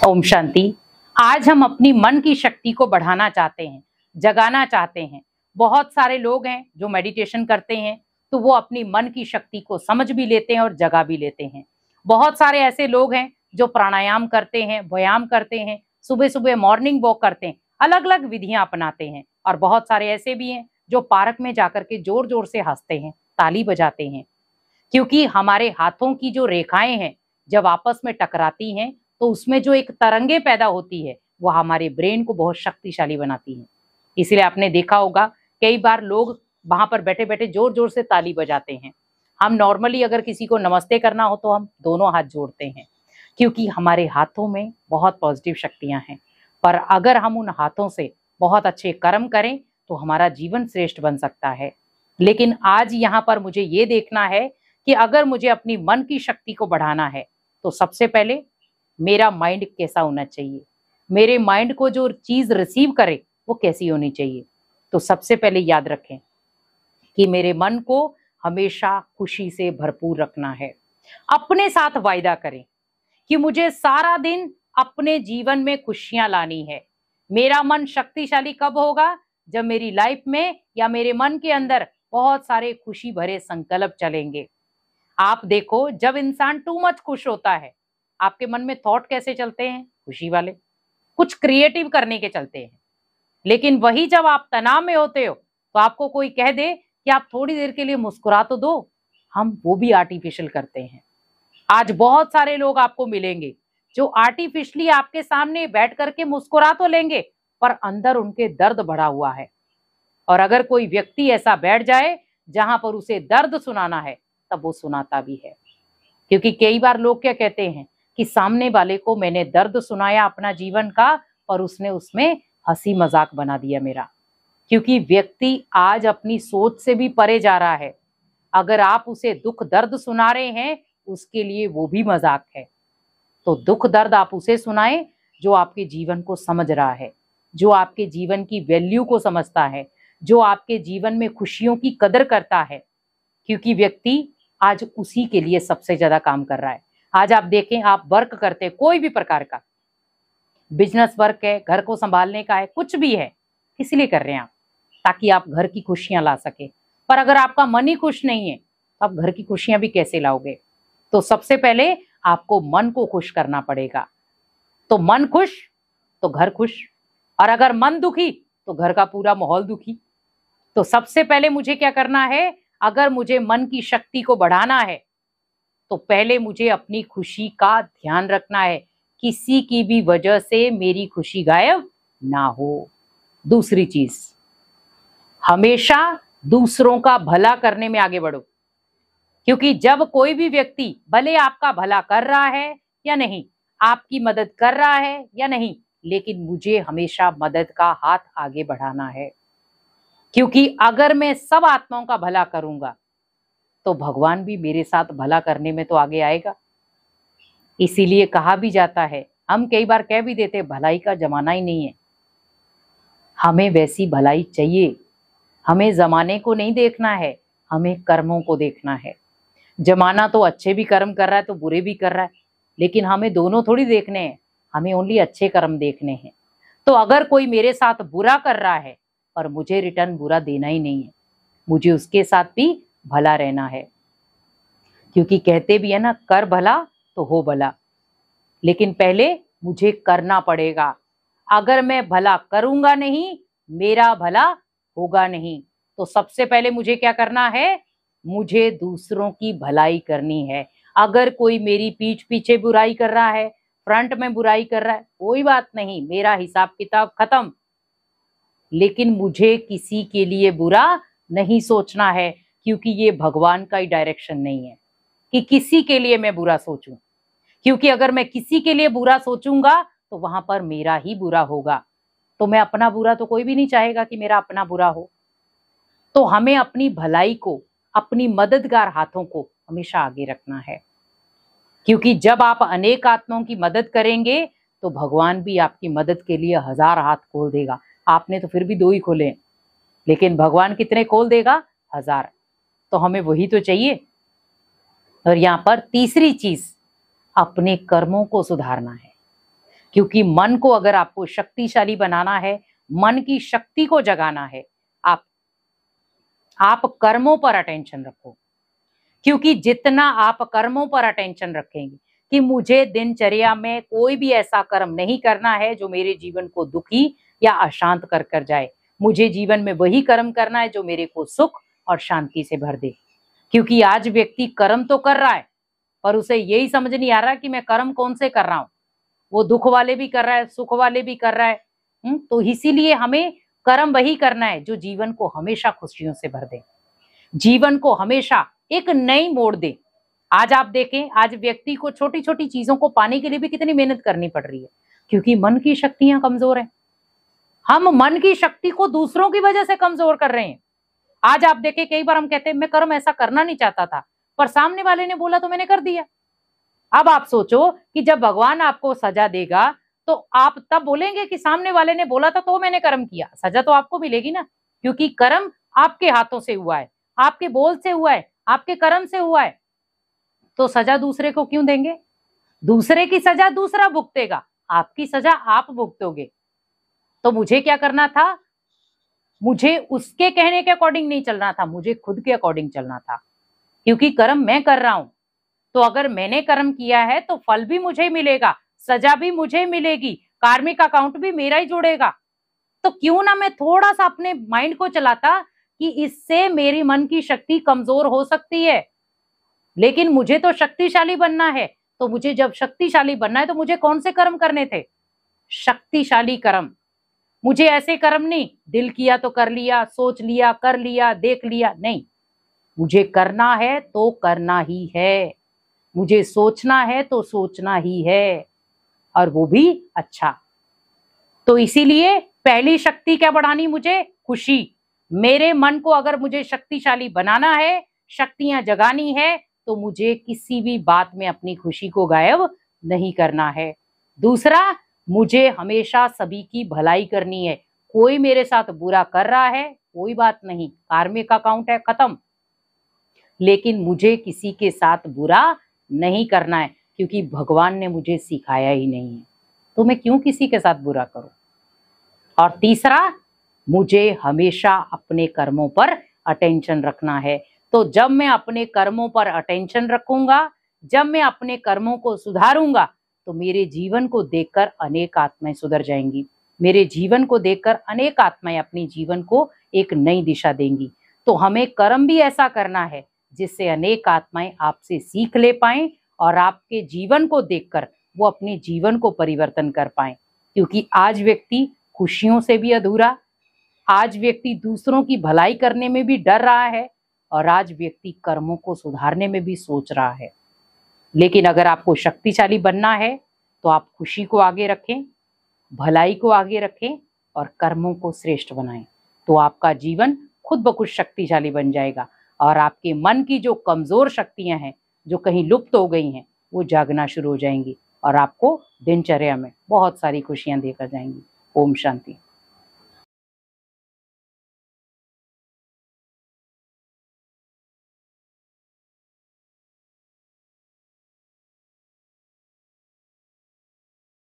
ओम शांति। आज हम अपनी मन की शक्ति को बढ़ाना चाहते हैं, जगाना चाहते हैं। बहुत सारे लोग हैं जो मेडिटेशन करते हैं तो वो अपनी मन की शक्ति को समझ भी लेते हैं और जगा भी लेते हैं। बहुत सारे ऐसे लोग हैं जो प्राणायाम करते हैं, व्यायाम करते हैं, सुबह सुबह मॉर्निंग वॉक करते हैं, अलग अलग विधियां अपनाते हैं। और बहुत सारे ऐसे भी हैं जो पार्क में जाकर के जोर जोर से हंसते हैं, ताली बजाते हैं। क्योंकि हमारे हाथों की जो रेखाएं हैं जब आपस में टकराती हैं तो उसमें जो एक तरंगे पैदा होती है वो हमारे ब्रेन को बहुत शक्तिशाली बनाती है। इसलिए आपने देखा होगा कई बार लोग वहां पर बैठे बैठे जोर जोर से ताली बजाते हैं। हम नॉर्मली अगर किसी को नमस्ते करना हो तो हम दोनों हाथ जोड़ते हैं, क्योंकि हमारे हाथों में बहुत पॉजिटिव शक्तियां हैं। पर अगर हम उन हाथों से बहुत अच्छे कर्म करें तो हमारा जीवन श्रेष्ठ बन सकता है। लेकिन आज यहाँ पर मुझे ये देखना है कि अगर मुझे अपनी मन की शक्ति को बढ़ाना है तो सबसे पहले मेरा माइंड कैसा होना चाहिए, मेरे माइंड को जो चीज रिसीव करे वो कैसी होनी चाहिए। तो सबसे पहले याद रखें कि मेरे मन को हमेशा खुशी से भरपूर रखना है। अपने साथ वायदा करें कि मुझे सारा दिन अपने जीवन में खुशियां लानी है। मेरा मन शक्तिशाली कब होगा? जब मेरी लाइफ में या मेरे मन के अंदर बहुत सारे खुशी भरे संकल्प चलेंगे। आप देखो, जब इंसान टू मच खुश होता है, आपके मन में थॉट कैसे चलते हैं? खुशी वाले, कुछ क्रिएटिव करने के चलते हैं। लेकिन वही जब आप तनाव में होते हो तो आपको कोई कह दे कि आप थोड़ी देर के लिए मुस्कुरा तो दो, हम वो भी आर्टिफिशियल करते हैं। आज बहुत सारे लोग आपको मिलेंगे जो आर्टिफिशियली आपके सामने बैठ करके मुस्कुरा तो लेंगे पर अंदर उनके दर्द भरा हुआ है। और अगर कोई व्यक्ति ऐसा बैठ जाए जहां पर उसे दर्द सुनाना है तब वो सुनाता भी है। क्योंकि कई बार लोग क्या कहते हैं कि सामने वाले को मैंने दर्द सुनाया अपना जीवन का और उसने उसमें हंसी मजाक बना दिया मेरा। क्योंकि व्यक्ति आज अपनी सोच से भी परे जा रहा है। अगर आप उसे दुख दर्द सुना रहे हैं उसके लिए वो भी मजाक है। तो दुख दर्द आप उसे सुनाएं जो आपके जीवन को समझ रहा है, जो आपके जीवन की वैल्यू को समझता है, जो आपके जीवन में खुशियों की कदर करता है। क्योंकि व्यक्ति आज उसी के लिए सबसे ज्यादा काम कर रहा है। आज आप देखें, आप वर्क करते हैं, कोई भी प्रकार का बिजनेस वर्क है, घर को संभालने का है, कुछ भी है, किस लिए कर रहे हैं आप? ताकि आप घर की खुशियां ला सके। पर अगर आपका मन ही खुश नहीं है तो आप घर की खुशियां भी कैसे लाओगे? तो सबसे पहले आपको मन को खुश करना पड़ेगा। तो मन खुश तो घर खुश, और अगर मन दुखी तो घर का पूरा माहौल दुखी। तो सबसे पहले मुझे क्या करना है? अगर मुझे मन की शक्ति को बढ़ाना है तो पहले मुझे अपनी खुशी का ध्यान रखना है, किसी की भी वजह से मेरी खुशी गायब ना हो। दूसरी चीज, हमेशा दूसरों का भला करने में आगे बढ़ो। क्योंकि जब कोई भी व्यक्ति भले आपका भला कर रहा है या नहीं, आपकी मदद कर रहा है या नहीं, लेकिन मुझे हमेशा मदद का हाथ आगे बढ़ाना है। क्योंकि अगर मैं सब आत्माओं का भला करूंगा तो भगवान भी मेरे साथ भला करने में तो आगे आएगा। इसीलिए कहा भी जाता है, हम कई बार कह भी देते, भलाई का जमाना ही नहीं है। हमें वैसी भलाई चाहिए। हमें जमाने को नहीं देखना है, हमें कर्मों को देखना है। जमाना तो अच्छे भी कर्म कर रहा है तो बुरे भी कर रहा है, लेकिन हमें दोनों थोड़ी देखने हैं, हमें ओनली अच्छे कर्म देखने हैं। तो अगर कोई मेरे साथ बुरा कर रहा है और मुझे रिटर्न बुरा देना ही नहीं है, मुझे उसके साथ भी भला रहना है। क्योंकि कहते भी है ना, कर भला तो हो भला। लेकिन पहले मुझे करना पड़ेगा। अगर मैं भला करूंगा नहीं, मेरा भला होगा नहीं। तो सबसे पहले मुझे क्या करना है? मुझे दूसरों की भलाई करनी है। अगर कोई मेरी पीठ पीछे बुराई कर रहा है, फ्रंट में बुराई कर रहा है, कोई बात नहीं, मेरा हिसाब किताब खत्म। लेकिन मुझे किसी के लिए बुरा नहीं सोचना है, क्योंकि ये भगवान का ही डायरेक्शन नहीं है कि किसी के लिए मैं बुरा सोचूं। क्योंकि अगर मैं किसी के लिए बुरा सोचूंगा तो वहां पर मेरा ही बुरा होगा। तो मैं अपना बुरा, तो कोई भी नहीं चाहेगा कि मेरा अपना बुरा हो। तो हमें अपनी भलाई को, अपनी मददगार हाथों को हमेशा आगे रखना है। क्योंकि जब आप अनेक आत्माओं की मदद करेंगे तो भगवान भी आपकी मदद के लिए 1000 हाथ खोल देगा। आपने तो फिर भी 2 ही खोले, लेकिन भगवान कितने खोल देगा? 1000। तो हमें वही तो चाहिए। और यहाँ पर तीसरी चीज, अपने कर्मों को सुधारना है। क्योंकि मन को अगर आपको शक्तिशाली बनाना है, मन की शक्ति को जगाना है, आप कर्मों पर अटेंशन रखो। क्योंकि जितना आप कर्मों पर अटेंशन रखेंगे कि मुझे दिनचर्या में कोई भी ऐसा कर्म नहीं करना है जो मेरे जीवन को दुखी या अशांत कर कर जाए, मुझे जीवन में वही कर्म करना है जो मेरे को सुख और शांति से भर दे। क्योंकि आज व्यक्ति कर्म तो कर रहा है पर उसे यही समझ नहीं आ रहा कि मैं कर्म कौन से कर रहा हूं। वो दुख वाले भी कर रहा है, सुख वाले भी कर रहा है। तो इसीलिए हमें कर्म वही करना है जो जीवन को हमेशा खुशियों से भर दे, जीवन को हमेशा एक नई मोड़ दे। आज आप देखें, आज व्यक्ति को छोटी छोटी चीजों को पाने के लिए भी कितनी मेहनत करनी पड़ रही है, क्योंकि मन की शक्तियां कमजोर हैं। हम मन की शक्ति को दूसरों की वजह से कमजोर कर रहे हैं। आज आप देखें, कई बार हम कहते हैं मैं कर्म ऐसा करना नहीं चाहता था, पर सामने वाले ने बोला तो मैंने कर दिया। अब आप सोचो कि जब भगवान आपको सजा देगा तो आप तब बोलेंगे कि सामने वाले ने बोला था तो मैंने कर्म किया। सजा तो आपको मिलेगी ना, क्योंकि कर्म आपके हाथों से हुआ है, आपके बोल से हुआ है, आपके कर्म से हुआ है। तो सजा दूसरे को क्यों देंगे? दूसरे की सजा दूसरा भुगतेगा, आपकी सजा आप भुगतोगे। तो मुझे क्या करना था? मुझे उसके कहने के अकॉर्डिंग नहीं चलना था, मुझे खुद के अकॉर्डिंग चलना था। क्योंकि कर्म मैं कर रहा हूं, तो अगर मैंने कर्म किया है तो फल भी मुझे मिलेगा, सजा भी मुझे मिलेगी, कार्मिक अकाउंट भी मेरा ही जुड़ेगा। तो क्यों ना मैं थोड़ा सा अपने माइंड को चलाता कि इससे मेरी मन की शक्ति कमजोर हो सकती है, लेकिन मुझे तो शक्तिशाली बनना है। तो मुझे जब शक्तिशाली बनना है तो मुझे कौन से कर्म करने थे? शक्तिशाली कर्म। मुझे ऐसे कर्म नहीं, दिल किया तो कर लिया, सोच लिया, कर लिया, देख लिया, नहीं। मुझे करना है तो करना ही है, मुझे सोचना है तो सोचना ही है, और वो भी अच्छा। तो इसीलिए पहली शक्ति क्या बढ़ानी? मुझे खुशी। मेरे मन को अगर मुझे शक्तिशाली बनाना है, शक्तियां जगानी है, तो मुझे किसी भी बात में अपनी खुशी को गायब नहीं करना है। दूसरा, मुझे हमेशा सभी की भलाई करनी है। कोई मेरे साथ बुरा कर रहा है, कोई बात नहीं, कार्मिक अकाउंट है, खत्म। लेकिन मुझे किसी के साथ बुरा नहीं करना है, क्योंकि भगवान ने मुझे सिखाया ही नहीं है, तो मैं क्यों किसी के साथ बुरा करूं। और तीसरा, मुझे हमेशा अपने कर्मों पर अटेंशन रखना है। तो जब मैं अपने कर्मों पर अटेंशन रखूंगा, जब मैं अपने कर्मों को सुधारूंगा, तो मेरे जीवन को देखकर अनेक आत्माएं सुधर जाएंगी। मेरे जीवन को देखकर अनेक आत्माएं अपनी जीवन को एक नई दिशा देंगी। तो हमें कर्म भी ऐसा करना है जिससे अनेक आत्माएं आपसे सीख ले पाएं और आपके जीवन को देखकर वो अपने जीवन को परिवर्तन कर पाएं। क्योंकि आज व्यक्ति खुशियों से भी अधूरा, आज व्यक्ति दूसरों की भलाई करने में भी डर रहा है, और आज व्यक्ति कर्मों को सुधारने में भी सोच रहा है। लेकिन अगर आपको शक्तिशाली बनना है तो आप खुशी को आगे रखें, भलाई को आगे रखें और कर्मों को श्रेष्ठ बनाएं, तो आपका जीवन खुद ब खुद शक्तिशाली बन जाएगा और आपके मन की जो कमजोर शक्तियां हैं, जो कहीं लुप्त हो गई हैं, वो जागना शुरू हो जाएंगी और आपको दिनचर्या में बहुत सारी खुशियां देकर जाएंगी। ओम शांति।